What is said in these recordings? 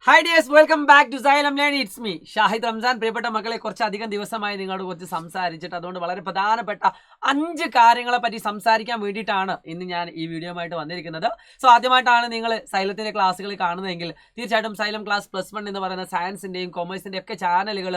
Hi dears, welcome back to Xylem learn. It's me Shahid Ramzan. പ്രിയപ്പെട്ട മക്കളെ, കുറച്ചധികം ദിവസമായി നിങ്ങളോട് കുറച്ച് സംസാരിച്ചിട്ട്, അതുകൊണ്ട് വളരെ പ്രധാനപ്പെട്ട 5 കാര്യങ്ങളെ പറ്റി സംസാരിക്കാൻ വേണ്ടിയിട്ടാണ് ഇന്ന് ഞാൻ ഈ വീഡിയോയുമായിട്ട് വന്നിരിക്കുന്നത്. സോ ആദ്യമായിട്ടാണ് നിങ്ങൾ സൈലത്തിൻ്റെ ക്ലാസ്സുകൾ കാണുന്നതെങ്കിൽ തീർച്ചയായിട്ടും സൈലം ക്ലാസ് +1 എന്ന് പറയുന്ന സയൻസിൻ്റെയും കൊമേഴ്സിൻ്റെ ഒക്കെ ചാനലുകൾ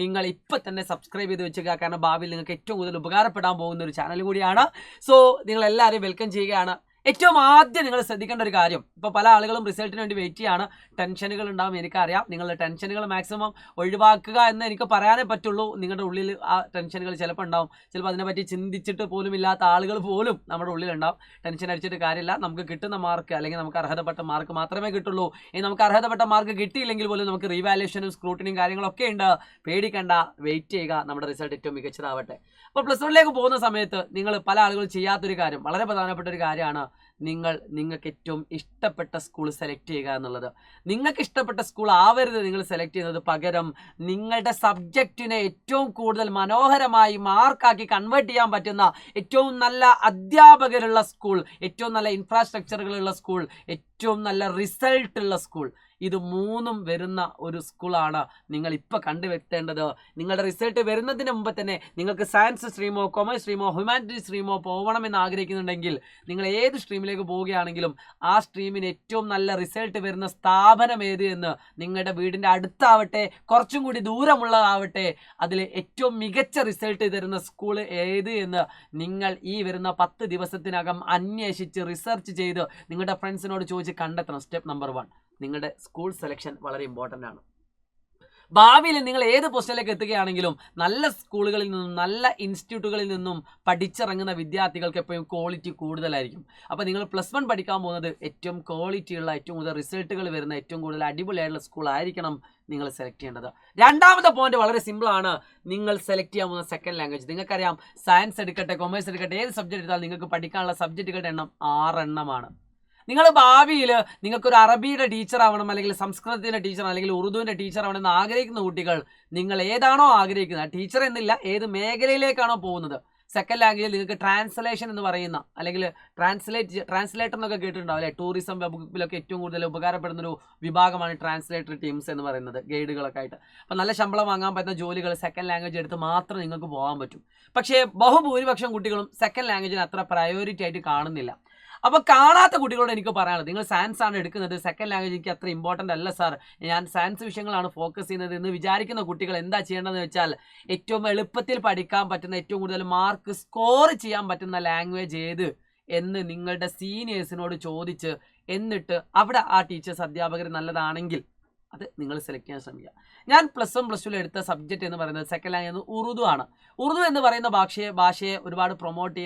നിങ്ങൾ ഇപ്പം തന്നെ സബ്സ്ക്രൈബ് ചെയ്ത് വെച്ചുക. കാരണം ഭാവിയിൽ നിങ്ങൾക്ക് ഏറ്റവും കൂടുതൽ ഉപകാരപ്പെടാൻ പോകുന്ന ഒരു ചാനൽ കൂടിയാണ്. സോ നിങ്ങളെല്ലാവരും വെൽക്കം ചെയ്യുകയാണ്. ഏറ്റവും ആദ്യം നിങ്ങൾ ശ്രദ്ധിക്കേണ്ട ഒരു കാര്യം, ഇപ്പോൾ പല ആളുകളും റിസൾട്ടിന് വേണ്ടി വെയിറ്റ് ചെയ്യാണ്. ടെൻഷനുകൾ ഉണ്ടാവും, എനിക്കറിയാം. നിങ്ങളുടെ ടെൻഷനുകൾ മാക്സിമം ഒഴിവാക്കുക എന്ന് എനിക്ക് പറയാനേ പറ്റുള്ളൂ. നിങ്ങളുടെ ഉള്ളിൽ ആ ടെൻഷനുകൾ ചിലപ്പോൾ ഉണ്ടാവും. ചിലപ്പോൾ അതിനെപ്പറ്റി ചിന്തിച്ചിട്ട് പോലും ഇല്ലാത്ത ആളുകൾ പോലും നമ്മുടെ ഉള്ളിലുണ്ടാവും. ടെൻഷൻ അടിച്ചിട്ട് കാര്യമില്ല. നമുക്ക് കിട്ടുന്ന മാർക്ക്, അല്ലെങ്കിൽ നമുക്ക് അർഹതപ്പെട്ട മാർക്ക് മാത്രമേ കിട്ടുള്ളൂ. ഇനി നമുക്ക് അർഹതപ്പെട്ട മാർക്ക് കിട്ടിയില്ലെങ്കിൽ പോലും നമുക്ക് റീവാലുവേഷനും സ്ക്രൂട്ടിനിയും കാര്യങ്ങളൊക്കെ ഉണ്ട്. പേടിക്കേണ്ട, വെയിറ്റ് ചെയ്യുക. നമ്മുടെ റിസൾട്ട് ഏറ്റവും മികച്ചതാവട്ടെ. അപ്പോൾ +1ലേക്ക് പോകുന്ന സമയത്ത് നിങ്ങൾ പല ആളുകളും ചെയ്യാത്തൊരു കാര്യം, വളരെ പ്രധാനപ്പെട്ട ഒരു കാര്യമാണ്, നിങ്ങൾക്ക് ഏറ്റവും ഇഷ്ടപ്പെട്ട സ്കൂൾ സെലക്ട് ചെയ്യുക എന്നുള്ളത്. നിങ്ങൾക്ക് ഇഷ്ടപ്പെട്ട സ്കൂൾ ആവരുത് നിങ്ങൾ സെലക്ട് ചെയ്യുന്നത്. പകരം നിങ്ങളുടെ സബ്ജക്റ്റിനെ ഏറ്റവും കൂടുതൽ മനോഹരമായി മാർക്കാക്കി കൺവേർട്ട് ചെയ്യാൻ പറ്റുന്ന ഏറ്റവും നല്ല അധ്യാപകരുള്ള സ്കൂൾ, ഏറ്റവും നല്ല ഇൻഫ്രാസ്ട്രക്ചറുകളുള്ള സ്കൂൾ, ഏറ്റവും നല്ല റിസൾട്ടുള്ള സ്കൂൾ, ഇത് 3ഉം വരുന്ന ഒരു സ്കൂളാണ് നിങ്ങൾ ഇപ്പോൾ കണ്ടുവെത്തേണ്ടത്. നിങ്ങളുടെ റിസൾട്ട് വരുന്നതിന് മുമ്പ് തന്നെ നിങ്ങൾക്ക് സയൻസ് സ്ട്രീമോ കൊമേഴ്സ് സ്ട്രീമോ ഹ്യൂമാനിറ്റീസ് സ്ട്രീമോ പോകണമെന്ന് ആഗ്രഹിക്കുന്നുണ്ടെങ്കിൽ, നിങ്ങൾ ഏത് സ്ട്രീമിലേക്ക് പോവുകയാണെങ്കിലും ആ സ്ട്രീമിന് ഏറ്റവും നല്ല റിസൾട്ട് വരുന്ന സ്ഥാപനം ഏത് എന്ന്, നിങ്ങളുടെ വീടിൻ്റെ അടുത്താവട്ടെ കുറച്ചും കൂടി ദൂരമുള്ളതാവട്ടെ, അതിൽ ഏറ്റവും മികച്ച റിസൾട്ട് തരുന്ന സ്കൂൾ ഏത് എന്ന് നിങ്ങൾ ഈ വരുന്ന 10 ദിവസത്തിനകം അന്വേഷിച്ച് റിസർച്ച് ചെയ്ത് നിങ്ങളുടെ ഫ്രണ്ട്സിനോട് ചോദിച്ച് കണ്ടെത്തണം. സ്റ്റെപ്പ് നമ്പർ 1, നിങ്ങളുടെ സ്കൂൾ സെലക്ഷൻ വളരെ ഇമ്പോർട്ടൻ്റ് ആണ്. ഭാവിയിൽ നിങ്ങൾ ഏത് പൊസിഷനിലേക്ക് എത്തുകയാണെങ്കിലും നല്ല സ്കൂളുകളിൽ നിന്നും നല്ല ഇൻസ്റ്റിറ്റ്യൂട്ടുകളിൽ നിന്നും പഠിച്ചിറങ്ങുന്ന വിദ്യാർത്ഥികൾക്ക് എപ്പോഴും ക്വാളിറ്റി കൂടുതലായിരിക്കും. അപ്പോൾ നിങ്ങൾ +1 പഠിക്കാൻ പോകുന്നത് ഏറ്റവും ക്വാളിറ്റിയുള്ള, ഏറ്റവും കൂടുതൽ റിസൾട്ടുകൾ വരുന്ന, ഏറ്റവും കൂടുതൽ അടിപൊളിയായിട്ടുള്ള സ്കൂളായിരിക്കണം നിങ്ങൾ സെലക്ട് ചെയ്യേണ്ടത്. രണ്ടാമത്തെ പോയിന്റ് വളരെ സിമ്പിളാണ്. നിങ്ങൾ സെലക്ട് ചെയ്യാൻ പോകുന്ന സെക്കൻഡ് ലാംഗ്വേജ്. നിങ്ങൾക്കറിയാം, സയൻസ് എടുക്കട്ടെ കൊമേഴ്സ് എടുക്കട്ടെ, ഏത് സബ്ജക്റ്റ് എടുത്താലും നിങ്ങൾക്ക് പഠിക്കാനുള്ള സബ്ജക്റ്റുകളുടെ എണ്ണം 6 എണ്ണമാണ്. നിങ്ങൾ ഭാവിയിൽ നിങ്ങൾക്കൊരു അറബിയുടെ ടീച്ചർ ആവണം, അല്ലെങ്കിൽ സംസ്കൃതത്തിൻ്റെ ടീച്ചർ, അല്ലെങ്കിൽ ഉറുദുവിൻ്റെ ടീച്ചർ ആവണം എന്ന് ആഗ്രഹിക്കുന്ന കുട്ടികൾ, നിങ്ങൾ ഏതാണോ ആഗ്രഹിക്കുന്നത്, ടീച്ചർ എന്നില്ല, ഏത് മേഖലയിലേക്കാണോ പോകുന്നത്, സെക്കൻഡ് ലാംഗ്വേജിൽ നിങ്ങൾക്ക് ട്രാൻസ്ലേഷൻ എന്ന് പറയുന്ന, അല്ലെങ്കിൽ ട്രാൻസ്ലേറ്റർ എന്നൊക്കെ കേട്ടിട്ടുണ്ടാവും അല്ലേ? ടൂറിസം വകുപ്പിലൊക്കെ ഏറ്റവും കൂടുതൽ ഉപകാരപ്പെടുന്നൊരു വിഭാഗമാണ് ട്രാൻസ്ലേറ്റർ ടീംസ് എന്ന് പറയുന്നത്, ഗൈഡുകളൊക്കെ ആയിട്ട്. അപ്പോൾ നല്ല ശമ്പളം വാങ്ങാൻ പറ്റുന്ന ജോലികൾ സെക്കൻഡ് ലാംഗ്വേജ് എടുത്ത് മാത്രം നിങ്ങൾക്ക് പോകാൻ പറ്റും. പക്ഷേ ബഹുഭൂരിപക്ഷം കുട്ടികളും സെക്കൻഡ് ലാംഗ്വേജിന് അത്ര പ്രയോറിറ്റി ആയിട്ട് കാണുന്നില്ല. അപ്പോൾ കാണാത്ത കുട്ടികളോട് എനിക്ക് പറയാനുള്ളത്, നിങ്ങൾ സയൻസ് ആണ് എടുക്കുന്നത്, സെക്കൻഡ് ലാംഗ്വേജ് എനിക്ക് അത്ര ഇമ്പോർട്ടൻ്റ് അല്ല സാർ, ഞാൻ സയൻസ് വിഷയങ്ങളാണ് ഫോക്കസ് ചെയ്യുന്നത് എന്ന് വിചാരിക്കുന്ന കുട്ടികൾ എന്താ ചെയ്യേണ്ടതെന്ന് വെച്ചാൽ, ഏറ്റവും എളുപ്പത്തിൽ പഠിക്കാൻ പറ്റുന്ന, ഏറ്റവും കൂടുതൽ മാർക്ക് സ്കോർ ചെയ്യാൻ പറ്റുന്ന ലാംഗ്വേജ് ഏത് എന്ന് നിങ്ങളുടെ സീനിയേഴ്സിനോട് ചോദിച്ച്, എന്നിട്ട് അവിടെ ആ ടീച്ചേഴ്സ് അധ്യാപകർ നല്ലതാണെങ്കിൽ അത് നിങ്ങൾ സെലക്ട് ചെയ്യാൻ ശ്രമിക്കുക. ഞാൻ +1 +2 എടുത്ത സബ്ജക്റ്റ് എന്ന് പറയുന്നത് സെക്കൻഡ് ലാംഗ്വേജ് ഉറുദു ആണ്. ഉറുദു എന്ന് പറയുന്ന ഭാഷയെ ഒരുപാട് പ്രൊമോട്ട്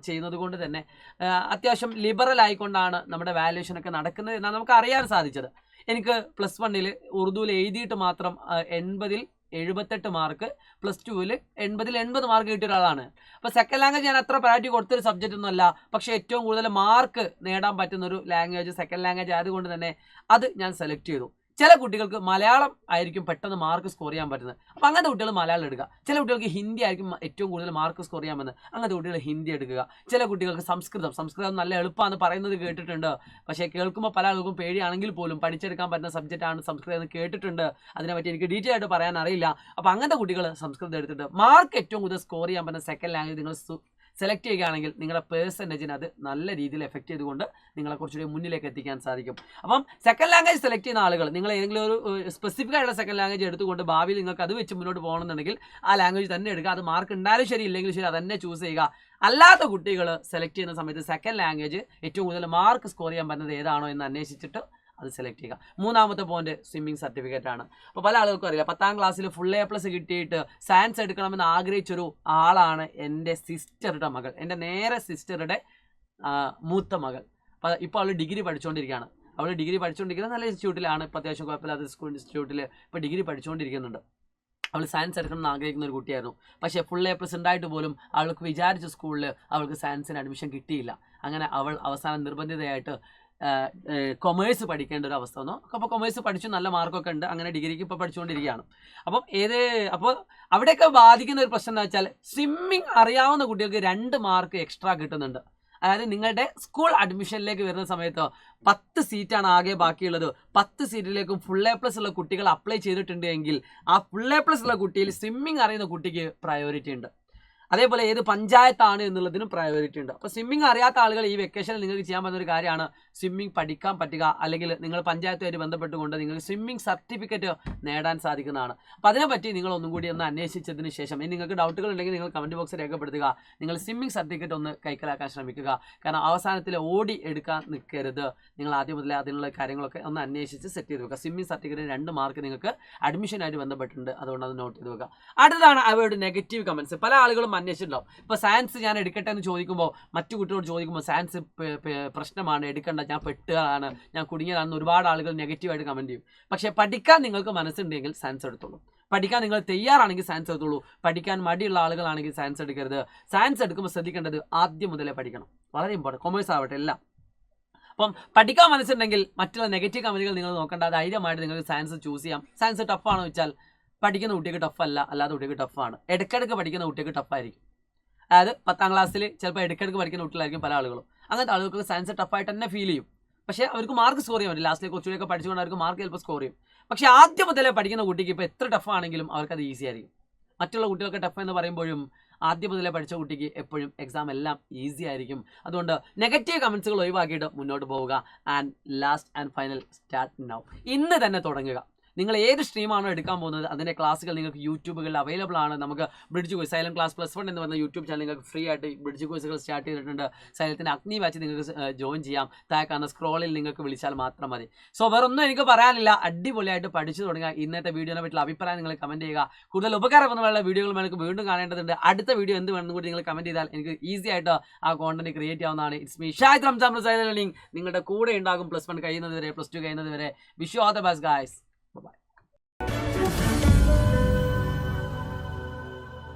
ചെയ്യുന്നത് കൊണ്ട് തന്നെ അത്യാവശ്യം ലിബറൽ ആയിക്കൊണ്ടാണ് നമ്മുടെ വാല്യുവേഷനൊക്കെ നടക്കുന്നത് എന്നാണ് നമുക്ക് അറിയാൻ സാധിച്ചത്. എനിക്ക് +1 ഉറുദുവിൽ എഴുതിയിട്ട് മാത്രം 80ൽ 78 മാർക്ക്, +2 80ൽ 80 മാർക്ക് കിട്ടിയ ഒരാളാണ്. അപ്പോൾ സെക്കൻഡ് ലാംഗ്വേജ് ഞാൻ അത്ര പ്രയോറിറ്റി കൊടുത്തൊരു സബ്ജക്റ്റ് ഒന്നുമല്ല, പക്ഷേ ഏറ്റവും കൂടുതൽ മാർക്ക് നേടാൻ പറ്റുന്ന ഒരു ലാംഗ്വേജ് സെക്കൻഡ് ലാംഗ്വേജ് ആയതുകൊണ്ട് തന്നെ അത് ഞാൻ സെലക്ട് ചെയ്തു. ചില കുട്ടികൾക്ക് മലയാളം ആയിരിക്കും പെട്ടെന്ന് മാർക്ക് സ്കോർ ചെയ്യാൻ പറ്റുന്നത്, അപ്പോൾ അങ്ങനത്തെ കുട്ടികൾ മലയാളം എടുക്കുക. ചില കുട്ടികൾക്ക് ഹിന്ദി ആയിരിക്കും ഏറ്റവും കൂടുതൽ മാർക്ക് സ്കോർ ചെയ്യാൻ പറ്റുന്നത്, അങ്ങനത്തെ കുട്ടികൾ ഹിന്ദി എടുക്കുക. ചില കുട്ടികൾക്ക് സംസ്കൃതം നല്ല എളുപ്പമാണെന്ന് പറയുന്നത് കേട്ടിട്ടുണ്ട്, പക്ഷേ കേൾക്കുമ്പോൾ പല ആൾക്കും പേടിയാണെങ്കിൽ പോലും പഠിച്ചെടുക്കാൻ പറ്റുന്ന സബ്ജക്റ്റാണ് സംസ്കൃതം എന്ന് കേട്ടിട്ടുണ്ട്. അതിനെപ്പറ്റി എനിക്ക് ഡീറ്റെയിൽ ആയിട്ട് പറയാൻ അറിയില്ല. അപ്പോൾ അങ്ങനത്തെ കുട്ടികൾ സംസ്കൃതം എടുത്തിട്ട് മാർക്ക് ഏറ്റവും കൂടുതൽ സ്കോർ ചെയ്യാൻ പറ്റുന്ന സെക്കൻഡ് ലാംഗ്വേജ് നിങ്ങൾ സെലക്ട് ചെയ്യുകയാണെങ്കിൽ നിങ്ങളുടെ പേഴ്സൻറ്റേജിന് അത് നല്ല രീതിയിൽ എഫക്റ്റ് ചെയ്തുകൊണ്ട് നിങ്ങളെ കുറച്ചുകൂടി മുന്നിലേക്ക് എത്തിക്കാൻ സാധിക്കും. അപ്പം സെക്കൻഡ് ലാംഗ്വേജ് സെലക്ട് ചെയ്യുന്ന ആളുകൾ, നിങ്ങൾ ഏതെങ്കിലും ഒരു സ്പെസിഫിക് ആയിട്ടുള്ള സെക്കൻഡ് ലാംഗ്വേജ് എടുത്തുകൊണ്ട് ഭാവിയിൽ നിങ്ങൾക്ക് അത് വെച്ച് മുന്നോട്ട് പോകണമെന്നുണ്ടെങ്കിൽ ആ ലാംഗ്വേജ് തന്നെ എടുക്കുക. അത് മാർക്ക് ഉണ്ടായാലും ശരി, ഇല്ലെങ്കിലും ശരി, അതന്നെ ചൂസ് ചെയ്യുക. അല്ലാത്ത കുട്ടികൾ സെലക്ട് ചെയ്യുന്ന സമയത്ത് സെക്കൻഡ് ലാംഗ്വേജ് ഏറ്റവും കൂടുതൽ മാർക്ക് സ്കോർ ചെയ്യാൻ പറ്റുന്നത് ഏതാണോ എന്ന് അന്വേഷിച്ചിട്ട് അത് സെലക്ട് ചെയ്യുക. മൂന്നാമത്തെ പോയിന്റ് സ്വിമ്മിങ് സർട്ടിഫിക്കറ്റ് ആണ്. അപ്പോൾ പല ആളുകൾക്കും അറിയില്ല, 10ാം ക്ലാസ്സിൽ ഫുൾ A+ കിട്ടിയിട്ട് സയൻസ് എടുക്കണമെന്ന് ആഗ്രഹിച്ചൊരു ആളാണ് എൻ്റെ സിസ്റ്ററുടെ മകൾ, എൻ്റെ നേരെ സിസ്റ്ററുടെ മൂത്ത മകൾ. അപ്പോൾ ഇപ്പോൾ അവൾ ഡിഗ്രി പഠിച്ചുകൊണ്ടിരിക്കുകയാണ്. അവൾ ഡിഗ്രി പഠിച്ചുകൊണ്ടിരിക്കുന്നത് നല്ല ഇൻസ്റ്റിറ്റ്യൂട്ടിലാണ്, ഇപ്പോൾ അത്യാവശ്യം കുഴപ്പമില്ലാത്ത സ്കൂൾ ഇൻസ്റ്റിറ്റ്യൂട്ടിൽ ഇപ്പോൾ ഡിഗ്രി പഠിച്ചുകൊണ്ടിരിക്കുന്നുണ്ട്. അവൾ സയൻസ് എടുക്കണം എന്ന് ആഗ്രഹിക്കുന്ന ഒരു കുട്ടിയായിരുന്നു. പക്ഷേ ഫുൾ A+ ഉണ്ടായിട്ട് പോലും അവൾക്ക് വിചാരിച്ച സ്കൂളിൽ അവൾക്ക് സയൻസിന് അഡ്മിഷൻ കിട്ടിയില്ല. അങ്ങനെ അവൾ അവസാനം നിർബന്ധിതയായിട്ട് കൊമേഴ്സ് പഠിക്കേണ്ട ഒരു അവസ്ഥ വന്നു. അപ്പോൾ കൊമേഴ്സ് പഠിച്ചു, നല്ല മാർക്കൊക്കെ ഉണ്ട്, അങ്ങനെ ഡിഗ്രിക്ക് ഇപ്പോൾ പഠിച്ചുകൊണ്ടിരിക്കുകയാണ്. അപ്പോൾ അവിടെയൊക്കെ ബാധിക്കുന്ന ഒരു പ്രശ്നം എന്താ വെച്ചാൽ, സ്വിമ്മിങ് അറിയാവുന്ന കുട്ടികൾക്ക് 2 മാർക്ക് എക്സ്ട്രാ കിട്ടുന്നുണ്ട്. അതായത് നിങ്ങളുടെ സ്കൂൾ അഡ്മിഷനിലേക്ക് വരുന്ന സമയത്ത് 10 സീറ്റാണ് ആകെ ബാക്കിയുള്ളത്. 10 സീറ്റിലേക്കും ഫുൾ എ പ്ലസ് ഉള്ള കുട്ടികൾ അപ്ലൈ ചെയ്തിട്ടുണ്ട് എങ്കിൽ ആ ഫുൾ എ പ്ലസ് ഉള്ള കുട്ടിയിൽ സ്വിമ്മിങ് അറിയുന്ന കുട്ടിക്ക് പ്രയോറിറ്റി ഉണ്ട്. അതേപോലെ ഏത് പഞ്ചായത്താണ് എന്നുള്ളതിനും പ്രയോറിറ്റി ഉണ്ട്. അപ്പോൾ സ്വിമ്മിങ് അറിയാത്ത ആളുകൾ ഈ വെക്കേഷനിൽ നിങ്ങൾക്ക് ചെയ്യാൻ പറ്റുന്ന ഒരു കാര്യമാണ് സ്വിമ്മിങ് പഠിക്കാൻ പറ്റുക, അല്ലെങ്കിൽ നിങ്ങൾ പഞ്ചായത്തുമായിട്ട് ബന്ധപ്പെട്ടുകൊണ്ട് നിങ്ങൾക്ക് സ്വിമ്മിങ് സർട്ടിഫിക്കറ്റ് നേടാൻ സാധിക്കുന്നതാണ്. അപ്പോൾ അതിനെപ്പറ്റി നിങ്ങൾ ഒന്നും കൂടി ഒന്ന് അന്വേഷിച്ചതിന് ശേഷം ഇനി നിങ്ങൾക്ക് ഡൗട്ടുകൾ ഉണ്ടെങ്കിൽ നിങ്ങൾ കമൻറ്റ് ബോക്സിൽ രേഖപ്പെടുത്തുക. നിങ്ങൾ സ്വിമ്മിങ് സർട്ടിഫിക്കറ്റ് ഒന്ന് കൈക്കലാക്കാൻ ശ്രമിക്കുക. കാരണം അവസാനത്തിൽ ഓടി എടുക്കാൻ നിൽക്കരുത്. നിങ്ങൾ ആദ്യം മുതലേ അതിനുള്ള കാര്യങ്ങളൊക്കെ ഒന്ന് അന്വേഷിച്ച് സെറ്റ് ചെയ്ത് വെക്കുക. സ്വിമ്മിങ് സർട്ടിഫിക്കറ്റ് 2 മാർക്ക് നിങ്ങൾക്ക് അഡ്മിഷനായിട്ട് ബന്ധപ്പെട്ടിട്ടുണ്ട്, അതുകൊണ്ട് അത് നോട്ട് ചെയ്ത് വെക്കുക. അടുത്തതാണ് അവരുടെ നെഗറ്റീവ് കമൻറ്റ്സ്. പല ആളുകളും അന്വേഷിച്ചിട്ടുണ്ടാവും. ഇപ്പോൾ സയൻസ് ഞാൻ എടുക്കട്ടെ എന്ന് ചോദിക്കുമ്പോൾ, മറ്റു കുട്ടികളോട് ചോദിക്കുമ്പോൾ സയൻസ് പ്രശ്നമാണ്, എടുക്കേണ്ട, ഞാൻ പെട്ടുകയാണ്, ഞാൻ കുടുങ്ങിയതാണെന്ന് ഒരുപാട് ആളുകൾ നെഗറ്റീവായിട്ട് കമൻറ്റ് ചെയ്യും. പക്ഷേ പഠിക്കാൻ നിങ്ങൾക്ക് മനസ്സുണ്ടെങ്കിൽ സയൻസ് എടുത്തോളൂ. പഠിക്കാൻ നിങ്ങൾ തയ്യാറാണെങ്കിൽ സയൻസ് എടുത്തോളൂ. പഠിക്കാൻ മടിയുള്ള ആളുകളാണെങ്കിൽ സയൻസ് എടുക്കരുത്. സയൻസ് എടുക്കുമ്പോൾ ശ്രദ്ധിക്കേണ്ടത് ആദ്യം മുതലേ പഠിക്കണം. വളരെ ഇമ്പോർട്ടൻറ്റ്. കൊമേഴ്സ് ആവട്ടെ എല്ലാം. അപ്പം പഠിക്കാൻ മനസ്സുണ്ടെങ്കിൽ മറ്റുള്ള നെഗറ്റീവ് കമൻറ്റുകൾ നിങ്ങൾ നോക്കേണ്ട. ധൈര്യമായിട്ട് നിങ്ങൾക്ക് സയൻസ് ചൂസ് ചെയ്യാം. സയൻസ് ടഫാണോ വെച്ചാൽ പഠിക്കുന്ന കുട്ടിക്ക് ടഫല്ല, അല്ലാത്ത കുട്ടിക്ക് ടഫാണ്. ഇടയ്ക്കിടയ്ക്ക് പഠിക്കുന്ന കുട്ടിക്ക് ടഫായിരിക്കും. അതായത് 10ാം ക്ലാസ്സിൽ ചിലപ്പോൾ ഇടയ്ക്കിടയ്ക്ക് പഠിക്കുന്ന കുട്ടികളായിരിക്കും പല ആളുകളും. അങ്ങനത്തെ ആളുകൾക്ക് സയൻസ് ടഫായിട്ട് തന്നെ ഫീൽ ചെയ്യും. പക്ഷേ അവർക്ക് മാർക്ക് സ്കോർ ചെയ്യാൻ പറ്റും. ലാസ്റ്റിലേക്ക് കുറച്ചുകൂടിയൊക്കെ പഠിച്ചുകൊണ്ട് അവർക്ക് മാർക്ക് ചിലപ്പോൾ സ്കോർ ചെയ്യും. പക്ഷേ ആദ്യം മുതലേ പഠിക്കുന്ന കുട്ടിക്ക് ഇപ്പോൾ എത്ര ടഫാണെങ്കിലും അവർക്കത് ഈസി ആയിരിക്കും. മറ്റുള്ള കുട്ടികൾക്ക് ടഫ് എന്ന് പറയുമ്പോഴും ആദ്യം മുതലേ പഠിച്ച കുട്ടിക്ക് എപ്പോഴും എക്സാം എല്ലാം ഈസി ആയിരിക്കും. അതുകൊണ്ട് നെഗറ്റീവ് കമൻസുകൾ ഒഴിവാക്കിയിട്ട് മുന്നോട്ട് പോവുക. And last and final start now. ഇന്ന് തന്നെ തുടങ്ങുക. നിങ്ങൾ ഏത് സ്ട്രീമാണോ എടുക്കാൻ പോകുന്നത് അതിൻ്റെ ക്ലാസ്സുകൾ നിങ്ങൾക്ക് യൂട്യൂബുകളിൽ അവൈലബിൾ ആണ്. നമുക്ക് ബ്രിഡ്ജ് കോഴ്സ് സൈലം ക്ലാസ് +1 എന്ന് പറഞ്ഞ യൂട്യൂബ് ചാനൽ നിങ്ങൾക്ക് ഫ്രീ ആയിട്ട് ബ്രിഡ്ജ് കോഴ്സുകൾ സ്റ്റാർട്ട് ചെയ്തിട്ടുണ്ട്. സൈലത്തിൻ്റെ അഗ്നി ബാച്ച് നിങ്ങൾക്ക് ജോയിൻ ചെയ്യാം. താഴെ കാണുന്ന സ്ക്രോളിൽ നിങ്ങൾക്ക് വിളിച്ചാൽ മാത്രം മതി. സോ വേറെ ഒന്നും എനിക്ക് പറയാനില്ല. അടിപൊളിയായിട്ട് പഠിച്ചു തുടങ്ങുക. ഇന്നത്തെ വീഡിയോനെ പറ്റിയുള്ള അഭിപ്രായം നിങ്ങൾ കമൻറ്റ് ചെയ്യുക. കൂടുതൽ ഉപകാരപ്രദമായ വീഡിയോകൾ എനിക്ക് വീണ്ടും കാണേണ്ടതുണ്ട്. അടുത്ത വീഡിയോ എന്ത് വേണമെന്ന് കൂടി നിങ്ങൾ കമൻറ്റ് ചെയ്താൽ എനിക്ക് ഈസി ആയിട്ട് ആ കോണ്ടന്റ് ക്രിയേറ്റ് ചെയ്യാവുന്നതാണ്. ഇറ്റ്സ് മീ ഷാഹിദ് റംസാൻ, നിങ്ങളുടെ കൂടെ ഉണ്ടാകും +1 കഴിയുന്നത് വരെ, +2 കഴിയുന്നത് വരെ. Wish you all the best guys.